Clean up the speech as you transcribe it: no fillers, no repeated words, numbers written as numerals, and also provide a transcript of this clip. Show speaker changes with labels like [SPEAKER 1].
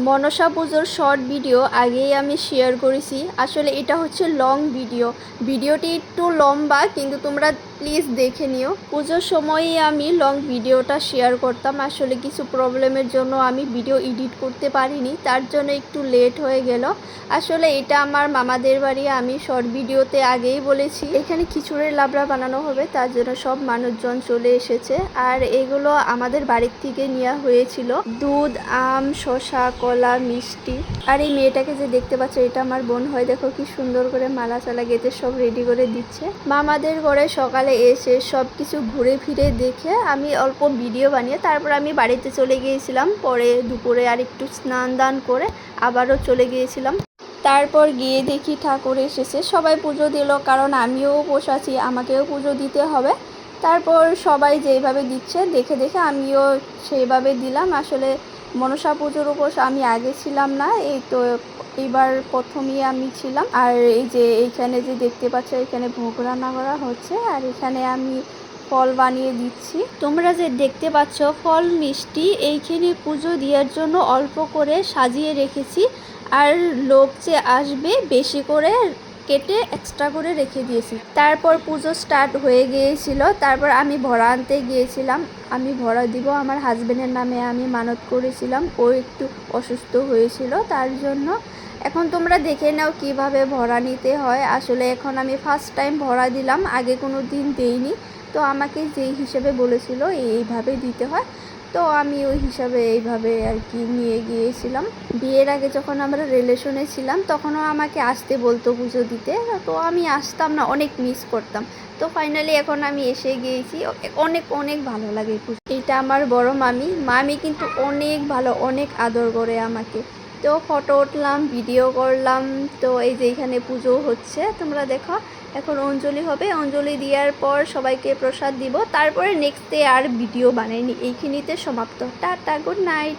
[SPEAKER 1] মনসা পুজোর short video আগেই আমি শেয়ার করেছি। আসলে এটা হচ্ছে লং ভিডিওটি একটু লম্বা, কিন্তু তোমরা প্লিজ দেখে নিও। পুজোর সময়ই আমি লং ভিডিওটা শেয়ার করতাম, আসলে কিছু প্রবলেমের জন্য আমি ভিডিও এডিট করতে পারিনি, তার জন্য একটু লেট হয়ে গেল। আসলে এটা আমার মামাদের বাড়ি, আমি শর্ট ভিডিওতে আগেই বলেছি এখানে খিচুড়ির লাবড়া বানানো হবে, তার জন্য সব মানুষজন চলে এসেছে। আর এগুলো আমাদের বাড়ির থেকে নেওয়া হয়েছিল, দুধ, আম, শসা, কলা, মিষ্টি। আর এই মেয়েটাকে যে দেখতে পাচ্ছ, এটা আমার বোন হয়। দেখো কি সুন্দর করে মালা চালা গেঁথে সব রেডি করে দিচ্ছে। মামাদের ঘরে সকালে এসে সব কিছু ঘুরে ফিরে দেখে আমি অল্প ভিডিও বানিয়ে তারপর আমি বাড়িতে চলে গিয়েছিলাম। পরে দুপুরে আর একটু স্নান দান করে আবারও চলে গিয়েছিলাম। তারপর গিয়ে দেখি ঠাকুর এসেছে, সবাই পুজো দিল, কারণ আমিও উপোস আছি, আমাকেও পুজো দিতে হবে। তারপর সবাই যেইভাবে দিচ্ছে দেখে দেখে আমিও সেইভাবে দিলাম। আসলে মনসা পুজোর উপোস আমি আগে ছিলাম না, এই তো এইবার প্রথমই আমি ছিলাম। আর এই যে এইখানে যে দেখতে পাচ্ছ, এখানে ভোগ রান্না করা হচ্ছে, আর এখানে আমি ফল বানিয়ে দিচ্ছি। তোমরা যে দেখতে পাচ্ছ ফল মিষ্টি এইখানে পুজো দেওয়ার জন্য অল্প করে সাজিয়ে রেখেছি, আর লোক যে আসবে বেশি করে কেটে এক্সট্রা করে রেখে দিয়েছি। তারপর পুজো স্টার্ট হয়ে গিয়েছিল। তারপর আমি ভরা আনতে গিয়েছিলাম, আমি ভরা দিব আমার হাজবেন্ডের নামে, আমি মানত করেছিলাম, ও একটু অসুস্থ হয়েছিল তার জন্য। এখন তোমরা দেখে নাও কিভাবে ভরা নিতে হয়। আসলে এখন আমি ফার্স্ট টাইম ভরা দিলাম, আগে কোনো দিন দেইনি, তো আমাকে যেই হিসেবে বলেছিল এইভাবে দিতে হয়, তো আমি ওই হিসাবে এইভাবে আর কি নিয়ে গিয়েছিলাম। বিয়ের আগে যখন আমরা রিলেশনে ছিলাম তখনও আমাকে আসতে বলতো পুজো দিতে, তো আমি আসতাম না, অনেক মিস করতাম। তো ফাইনালি এখন আমি এসে গিয়েছি, অনেক অনেক ভালো লাগে পুজো। এটা আমার বড় মামি কিন্তু অনেক ভালো, অনেক আদর করে আমাকে। তো ফটো উঠলাম, ভিডিও করলাম। তো এই যে এখানে পুজো হচ্ছে, তোমরা দেখো। এখন অঞ্জলি হবে, অঞ্জলি দেওয়ার পর সবাইকে প্রসাদ দিব, তারপরে নেক্সট ডে আর ভিডিও বানাইনি, এইখানিতে সমাপ্ত। Tata, good night.